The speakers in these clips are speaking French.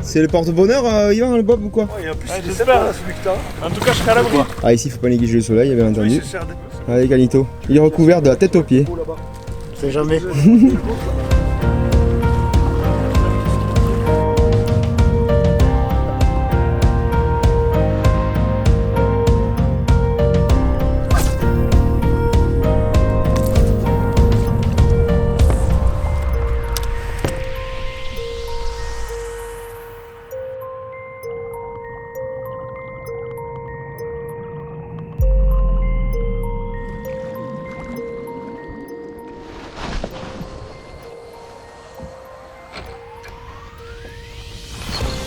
C'est le porte-bonheur, Yvan, le Bob ou quoi? Ouais, et en plus, je sais pas, celui que t'as. En tout cas, je serai à l'abri. Ah, ici, faut pas négliger le soleil, bien entendu. Oui, c'est cher des peu. Allez, Canito. Il est recouvert de la tête aux pieds. C'est jamais.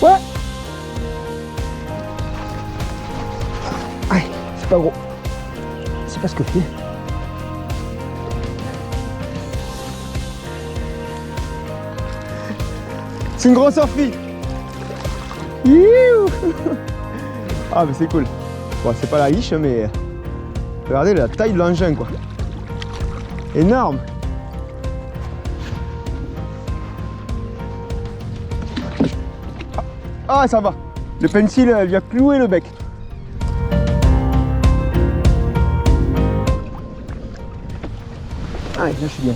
Ouais. Aïe, c'est pas gros. C'est pas ce que fait. C'est une grosse orphie. Ah mais c'est cool. Bon, c'est pas la riche mais regardez la taille de l'engin quoi. Énorme. Ah ça va. Le pencil lui a cloué le bec. Ah là je suis bien.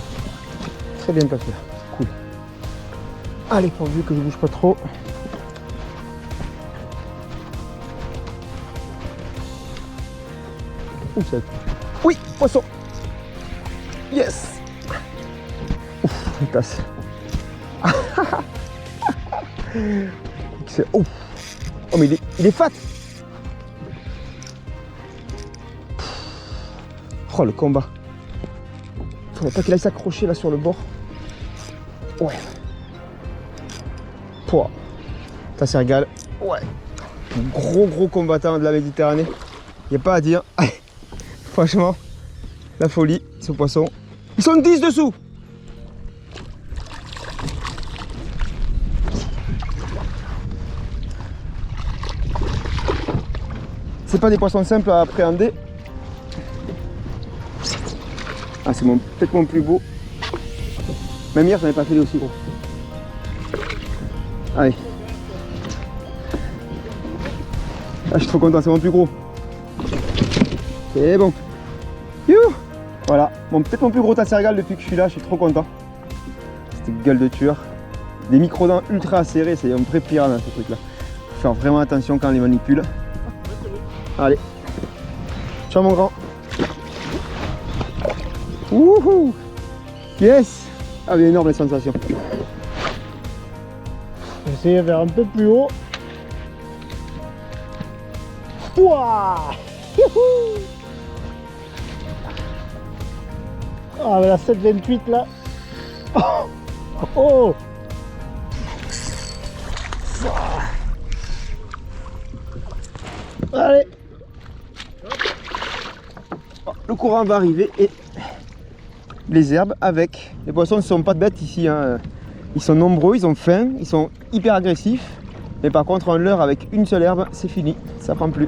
Très bien placé là. C'est cool. Allez, pourvu que je bouge pas trop. Ouh, ça... Oui, poisson. Yes. Ouf, une tasse. Oh. Oh, mais il est fat. Oh, le combat. Faudrait pas qu'il aille s'accrocher là sur le bord. Ouais. Pouah. Ça se régale. Ouais. Gros combattant de la Méditerranée. Y a pas à dire. Franchement, la folie, ce poisson. Ils sont 10 dessous. C'est pas des poissons simples à appréhender. Ah, c'est peut-être mon plus beau. Même hier, j'en ai pas fait des aussi gros. Allez. Ah, je suis trop content, c'est mon plus gros. C'est bon. Youh. Voilà, peut-être mon plus gros tassergal depuis que je suis là, je suis trop content. Cette gueule de tueur. Des micro-dents ultra serrés, c'est un vrai piranha ce truc là. Faut faire vraiment attention quand on les manipule. Allez. Ciao mon grand. Wouhou. Yes. Ah mais énorme les sensations. Je vais essayer de faire un peu plus haut. Ouah. Ah mais la 7,28 là. Oh. Allez. Le courant va arriver et les herbes avec. Les poissons ne sont pas bêtes ici, hein. Ils sont nombreux, ils ont faim, ils sont hyper agressifs. Mais par contre, un leurre avec une seule herbe, c'est fini, ça prend plus.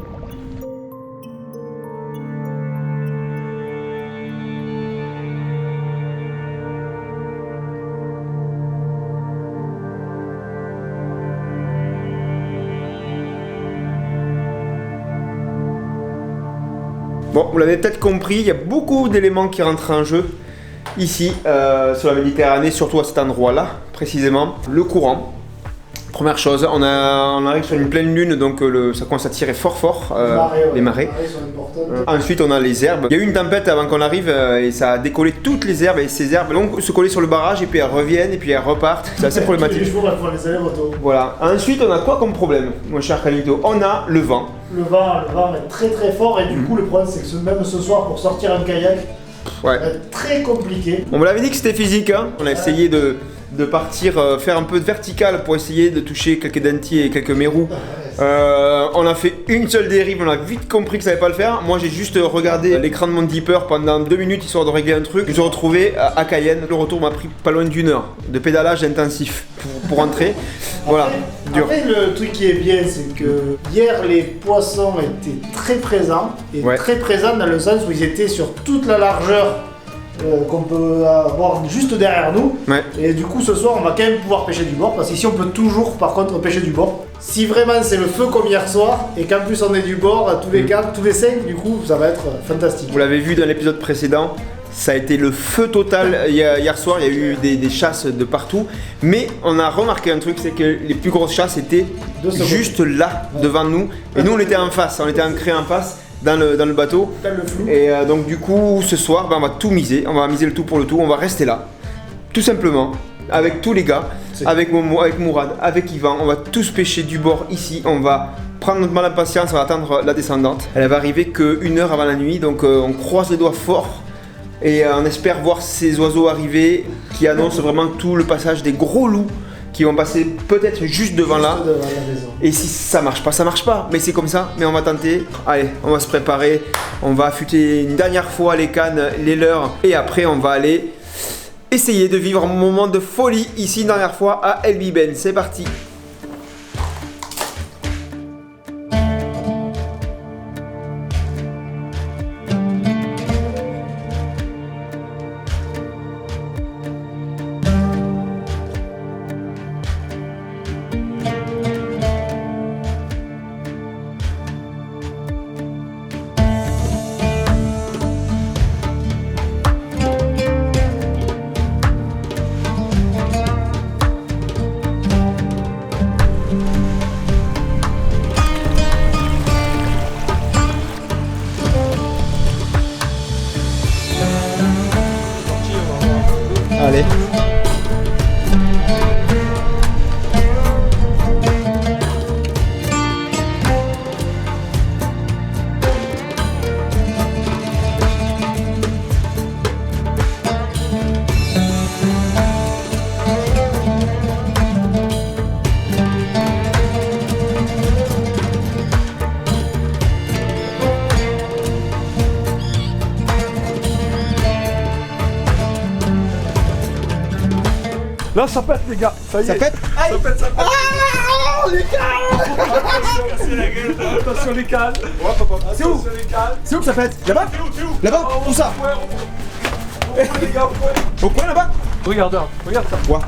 Bon, vous l'avez peut-être compris, il y a beaucoup d'éléments qui rentrent en jeu ici sur la Méditerranée, surtout à cet endroit-là, précisément. Le courant. Première chose, on arrive sur une pleine lune, donc ça commence à tirer fort, les marées. Ensuite, on a les herbes. Il y a eu une tempête avant qu'on arrive et ça a décollé toutes les herbes. Et ces herbes vont se coller sur le barrage et puis elles reviennent et puis elles repartent. C'est assez problématique. Tous les jours, elles font les allers-retours. Voilà. Ensuite, on a quoi comme problème, mon cher Canito? On a le vent. Le vent est très fort et du coup, le problème, c'est que même ce soir, pour sortir un kayak, Ouais. ça va être très compliqué. On me l'avait dit que c'était physique, hein. On a essayé de partir, faire un peu de vertical pour essayer de toucher quelques dentiers et quelques mérous. On a fait une seule dérive, on a vite compris que ça allait pas le faire. Moi j'ai juste regardé l'écran de mon Deeper pendant 2 minutes histoire de régler un truc. Je me suis retrouvé à Cayenne. Le retour m'a pris pas loin d'1 heure de pédalage intensif pour rentrer. Voilà, dur. Après, le truc qui est bien, c'est que hier les poissons étaient très présents. Et très présents dans le sens où ils étaient sur toute la largeur qu'on peut avoir juste derrière nous. Ouais. Et du coup, ce soir, on va quand même pouvoir pêcher du bord, parce qu'ici, on peut toujours, par contre, pêcher du bord. Si vraiment c'est le feu comme hier soir, et qu'en plus on est du bord, tous les 4, tous les 5, du coup, ça va être fantastique. Vous l'avez vu dans l'épisode précédent, ça a été le feu total hier soir, il y a eu des chasses de partout. Mais on a remarqué un truc, c'est que les plus grosses chasses étaient juste là, devant nous. Et nous, on était en face, on était ancrés en face. Dans le bateau. Le flou. Et donc du coup ce soir on va tout miser, on va miser le tout pour le tout, on va rester là. Tout simplement, avec tous les gars, avec Momo, avec Mourad, avec Yvan, on va tous pêcher du bord ici, on va prendre notre mal en patience, on va attendre la descendante. Elle va arriver que 1 heure avant la nuit, donc on croise les doigts fort. Et on espère voir ces oiseaux arriver qui annoncent vraiment tout le passage des gros loups qui vont passer peut-être juste devant là. Et si ça marche pas, mais c'est comme ça, mais on va tenter. Allez, on va se préparer, on va affûter une dernière fois les cannes, les leurres, et après on va aller essayer de vivre un moment de folie ici une dernière fois à El Biben. C'est parti. Allez. Là, ça pète, les gars. Ça y est. Ça pète. Ça pète, ça pète. Ah, les cannes. Attention, la gueule. Attention, les cannes. C'est où? Attention, les cannes. C'est où que ça pète? Là-bas? C'est où? Là-bas? Où ça? Ouais, les gars, ouais. Au coin là-bas? Regarde ça. Ouais.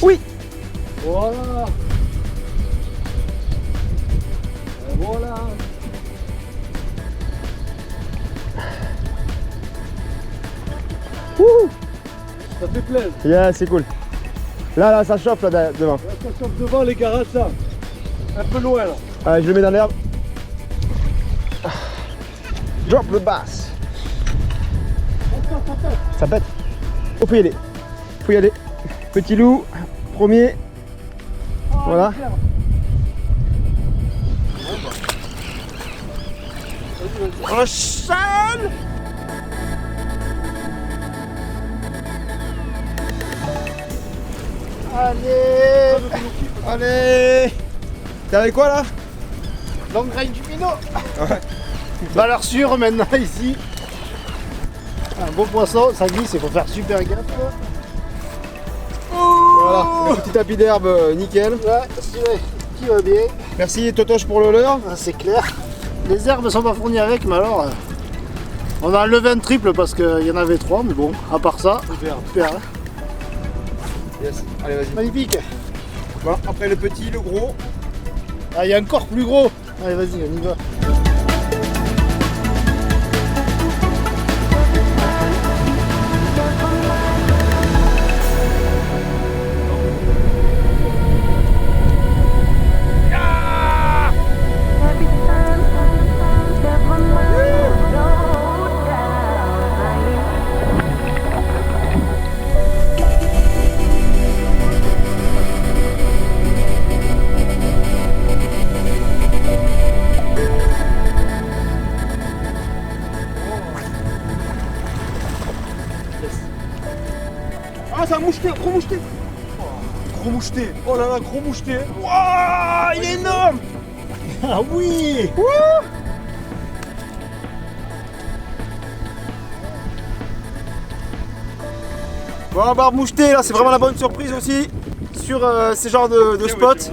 Oui. Voilà. Et voilà. Wouhou. Ça fait plaisir. Yeah, c'est cool. Là, ça chauffe là devant. Là, ça chauffe devant les garages, là. Un peu loin, là. Allez, je le mets dans l'herbe. Drop le bass. Ça pète. Oh, faut y aller. Faut y aller. Petit loup, premier. Voilà. On chaîne. Allez. Allez. T'es avec quoi là? Longue graine du minot. Valeur sûre maintenant ici. Un beau poisson, ça glisse, il faut faire super gaffe. Voilà, le petit tapis d'herbe, nickel. Ouais, celui-là, qui va bien. Merci Totoche pour le leurre. Ah, c'est clair. Les herbes sont pas fournies avec, mais alors on a enlevé un triple parce qu'il y en avait 3, mais bon, à part ça, super. Hein. Yes, allez vas-y. Magnifique. Voilà, après le petit, le gros. Ah, il y a encore plus gros. Allez, vas-y, on y va. Ah, ça a moucheté, gros moucheté. Gros moucheté. Oh là là, gros moucheté. Waouh, il est énorme. Ah oui. Bon, barbe moucheté, là, c'est vraiment la bonne surprise aussi sur ces genres de spots.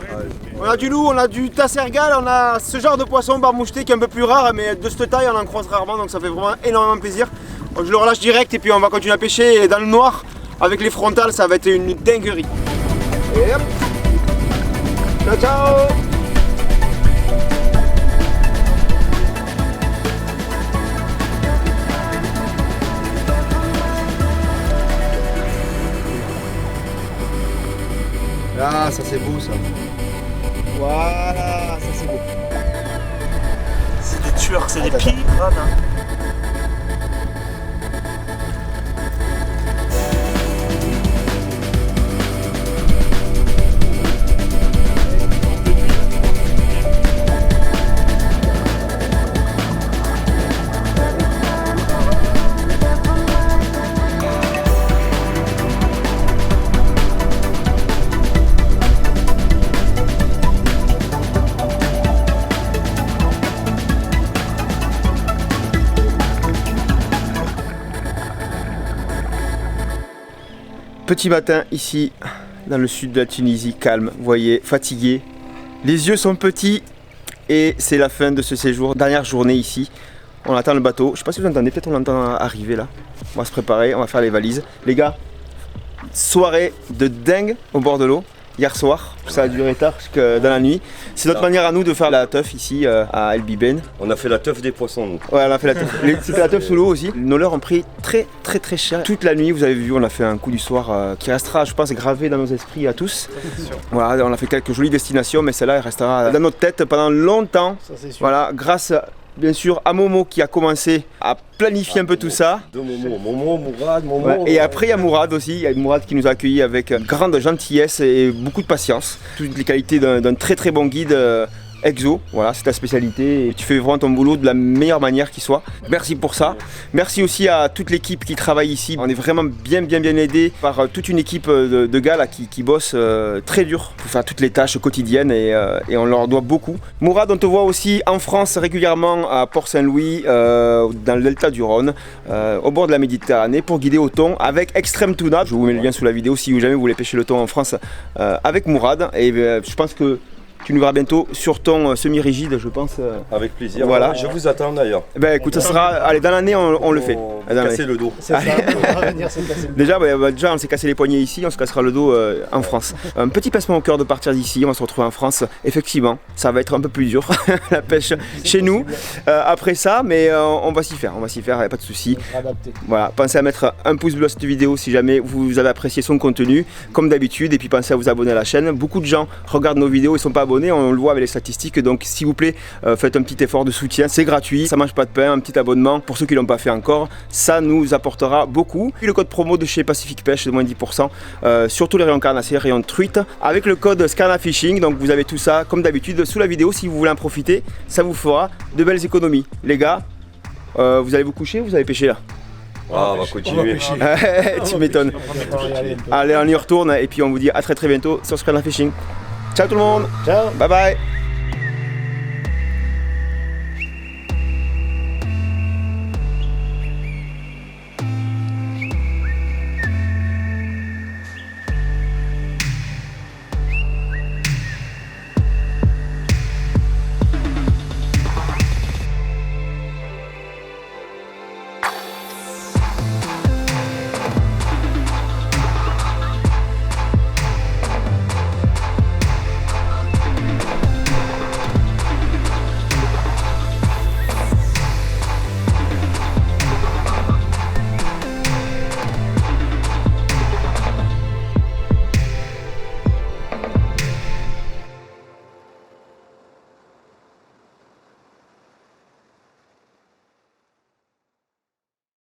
On a du loup, on a du tassergal, on a ce genre de poisson barbe moucheté qui est un peu plus rare, mais de cette taille on en croise rarement, donc ça fait vraiment énormément plaisir. Donc, je le relâche direct et puis on va continuer à pêcher, et dans le noir avec les frontales ça va être une dinguerie. Et hop. Ciao ciao. Ah, ça c'est beau ça. Voilà, ça c'est beau. C'est des tueurs, c'est des pirates. Petit matin ici dans le sud de la Tunisie, calme, vous voyez, fatigué. Les yeux sont petits et c'est la fin de ce séjour, dernière journée ici. On attend le bateau, je sais pas si vous entendez, peut-être on l'entend arriver là. On va se préparer, on va faire les valises. Les gars, soirée de dingue au bord de l'eau. Hier soir, ça a duré tard jusque dans la nuit. C'est notre manière à nous de faire la teuf ici à El Biben. On a fait la teuf des poissons, nous. Ouais, on a fait la teuf. C'était la teuf sous l'eau aussi. Nos leurres ont pris très cher. Toute la nuit, vous avez vu, on a fait un coup du soir qui restera, je pense, gravé dans nos esprits à tous. Voilà, on a fait quelques jolies destinations, mais celle-là, elle restera dans notre tête pendant longtemps. Ça c'est sûr. Voilà, grâce bien sûr à Momo qui a commencé à planifier un peu tout ça. Deux Momo, Mourad, Momo. Ouais, et après il y a Mourad aussi, il y a Mourad qui nous a accueillis avec grande gentillesse et beaucoup de patience. Toutes les qualités d'un très bon guide exo, voilà, c'est ta spécialité et tu fais vraiment ton boulot de la meilleure manière qui soit. Merci pour ça. Merci aussi à toute l'équipe qui travaille ici. On est vraiment bien aidé par toute une équipe de gars là, qui bossent très dur pour faire toutes les tâches quotidiennes et on leur doit beaucoup. Mourad, on te voit aussi en France régulièrement à Port-Saint-Louis, dans le delta du Rhône, au bord de la Méditerranée pour guider au thon avec Extreme Tuna. Je vous mets le lien sous la vidéo si jamais vous voulez pêcher le thon en France avec Mourad. Et je pense que tu nous verras bientôt sur ton semi-rigide, je pense. Avec plaisir. Voilà. Je vous attends d'ailleurs. Ben écoute, ça sera. Allez, dans l'année, on le fait. On va casser le dos. C'est ça, on va venir se casser le dos. Déjà, on s'est cassé les poignets ici, on se cassera le dos en France. Un petit pincement au cœur de partir d'ici, on va se retrouver en France. Effectivement, ça va être un peu plus dur, la pêche chez nous. Après ça, mais on va s'y faire, il n'y a pas de souci. Adapté. Voilà, pensez à mettre un pouce bleu à cette vidéo si jamais vous avez apprécié son contenu, comme d'habitude, et puis pensez à vous abonner à la chaîne. Beaucoup de gens regardent nos vidéos et ne sont pas abonnés, on le voit avec les statistiques, donc s'il vous plaît, faites un petit effort de soutien, c'est gratuit, ça mange pas de pain, un petit abonnement pour ceux qui ne l'ont pas fait encore, ça nous apportera beaucoup. Puis le code promo de chez Pacific Pêche de moins 10% sur tous les rayons carnassiers, rayons truite, avec le code Scarna Fishing, donc vous avez tout ça comme d'habitude sous la vidéo. Si vous voulez en profiter, ça vous fera de belles économies. Les gars, vous allez vous coucher ou vous allez pêcher là? Ah, on va continuer. Tu m'étonnes. Allez, on y retourne et puis on vous dit à très bientôt sur Scarna Fishing. Ciao tout le monde. Ciao. Bye bye.